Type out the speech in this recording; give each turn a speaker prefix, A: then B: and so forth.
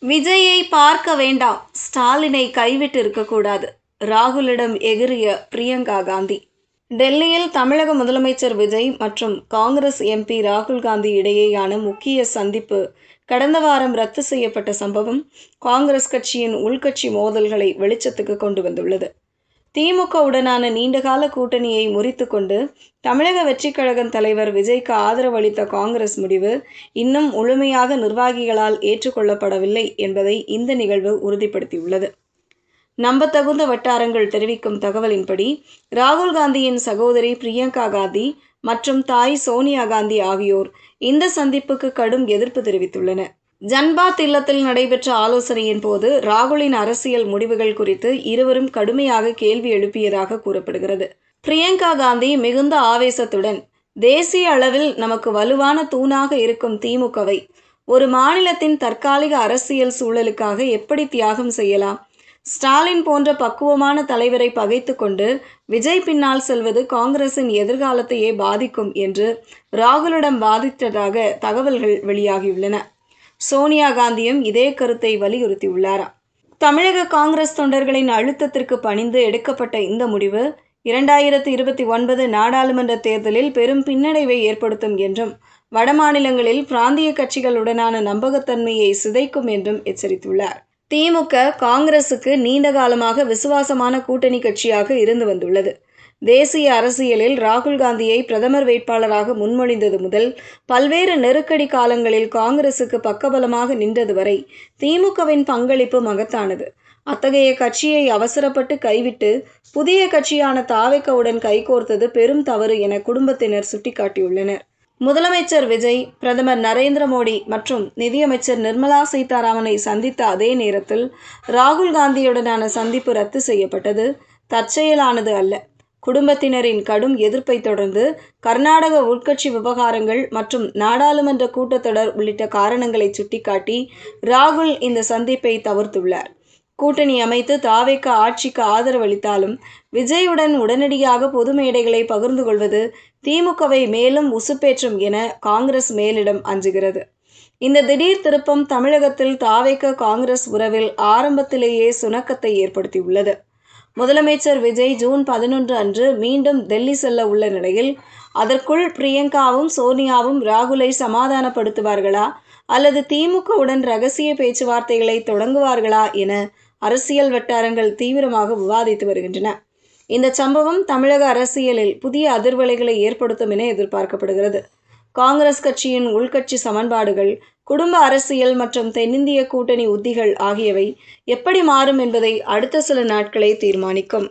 A: விஜயை பார்க்க வேண்டாம், ஸ்டாலினை கைவிட்டு இருக்கக்கூடாது. ராகுலிடம் எகிறிய பிரியங்கா காந்தி. டெல்லியில் தமிழக முதலமைச்சர் விஜய் மற்றும் காங்கிரஸ் எம்பி ராகுல் காந்தி இடையேயான முக்கிய சந்திப்பு கடந்த வாரம் ரத்து செய்யப்பட்ட சம்பவம் காங்கிரஸ் கட்சியின் உள்கட்சி மோதல்களை வெளிச்சத்துக்கு கொண்டு வந்துள்ளது. திமுகவுடனான நீண்டகால கூட்டணியை முறித்துக்கொண்டு தமிழக வெற்றிக் கழகம் தலைவர் விஜய்க்கு ஆதரவு அளித்த காங்கிரஸ் முடிவு இன்னும் முழுமையாக நிர்வாகிகளால் ஏற்றுக்கொள்ளப்படவில்லை என்பதை இந்த நிகழ்வு உறுதிப்படுத்தியுள்ளது. நம்பத்தகுந்த வட்டாரங்கள் தெரிவிக்கும் தகவலின்படி ராகுல் காந்தியின் சகோதரி பிரியங்கா காந்தி மற்றும் தாய் சோனியா காந்தி ஆகியோர் இந்த சந்திப்புக்கு கடும் எதிர்ப்பு தெரிவித்துள்ளனர். ஜன்பாத் இல்லத்தில் நடைபெற்ற ஆலோசனையின் போது ராகுலின் அரசியல் முடிவுகள் குறித்து இருவரும் கடுமையாக கேள்வி எழுப்பியதாக கூறப்படுகிறது. பிரியங்கா காந்தி மிகுந்த ஆவேசத்துடன், தேசிய அளவில் நமக்கு வலுவான தூணாக இருக்கும் திமுகவை ஒரு மாநிலத்தின் தற்காலிக அரசியல் சூழலுக்காக எப்படி தியாகம் செய்யலாம்? ஸ்டாலின் போன்ற பக்குவமான தலைவரை பகைத்து கொண்டு விஜய் பின்னால் செல்வது காங்கிரசின் எதிர்காலத்தையே பாதிக்கும் என்று ராகுலிடம் வாதிட்டதாக தகவல்கள் வெளியாகியுள்ளன. சோனியா காந்தியும் இதே கருத்தை வலியுறுத்தியுள்ளாராம். தமிழக காங்கிரஸ் தொண்டர்களின் அழுத்தத்திற்கு பணிந்து எடுக்கப்பட்ட இந்த முடிவு 2029 நாடாளுமன்ற தேர்தலில் பெரும் பின்னடைவை ஏற்படுத்தும் என்றும் வடமாநிலங்களில் பிராந்திய கட்சிகளுடனான நம்பகத்தன்மையை சிதைக்கும் என்றும் எச்சரித்துள்ளார். திமுக காங்கிரசுக்கு நீண்ட காலமாக விசுவாசமான கூட்டணி கட்சியாக இருந்து வந்துள்ளது. தேசிய அரசியலில் ராகுல் காந்தியை பிரதமர் வேட்பாளராக முன்மொழிந்தது முதல் பல்வேறு நெருக்கடி காலங்களில் காங்கிரசுக்கு பக்கபலமாக நின்றது வரை திமுகவின் பங்களிப்பு மகத்தானது. அத்தகைய கட்சியை அவசரப்பட்டு கைவிட்டு புதிய கட்சியான தாவேகாவுடன் கைகோர்த்தது பெரும் தவறு என குடும்பத்தினர் சுட்டிக்காட்டியுள்ளனர். முதலமைச்சர் விஜய், பிரதமர் நரேந்திர மோடி மற்றும் நிதியமைச்சர் நிர்மலா சீதாராமனை சந்தித்த அதே நேரத்தில் ராகுல் காந்தியுடனான சந்திப்பு ரத்து செய்யப்பட்டது தற்செயலானது அல்ல. குடும்பத்தினரின் கடும் எதிர்ப்பை தொடர்ந்து கர்நாடக உள்கட்சி விவகாரங்கள் மற்றும் நாடாளுமன்ற கூட்டத்தொடர் உள்ளிட்ட காரணங்களை சுட்டிக்காட்டி ராகுல் இந்த சந்திப்பை தவிர்த்துள்ளார். கூட்டணி அமைத்து தாவேகா ஆட்சிக்கு ஆதரவளித்தாலும் விஜயுடன் உடனடியாக பொது மேடைகளை பகிர்ந்து கொள்வது திமுகவை மேலும் உசுப்பேற்றும் என காங்கிரஸ் மேலிடம் அஞ்சுகிறது. இந்த திடீர் திருப்பம் தமிழகத்தில் தாவேகா காங்கிரஸ் உறவில் ஆரம்பத்திலேயே சுணக்கத்தை ஏற்படுத்தியுள்ளது. முதலமைச்சர் விஜய் ஜூன் 11 அன்று மீண்டும் டெல்லி செல்ல உள்ள நிலையில் அதற்குள் பிரியங்காவும் சோனியாவும் ராகுலை சமாதானப்படுத்துவார்களா அல்லது திமுகவுடன் ரகசிய பேச்சுவார்த்தைகளை தொடங்குவார்களா என அரசியல் வட்டாரங்கள் தீவிரமாக விவாதித்து வருகின்றன. இந்த சம்பவம் தமிழக அரசியலில் புதிய அதிர்வலைகளை ஏற்படுத்தும் என எதிர்பார்க்கப்படுகிறது. காங்கிரஸ் கட்சியின் உள்கட்சி சமன்பாடுகள், குடும்ப அரசியல் மற்றும் தென்னிந்திய கூட்டணி உத்திகள் ஆகியவை எப்படி மாறும் என்பதை அடுத்த சில நாட்களே தீர்மானிக்கும்.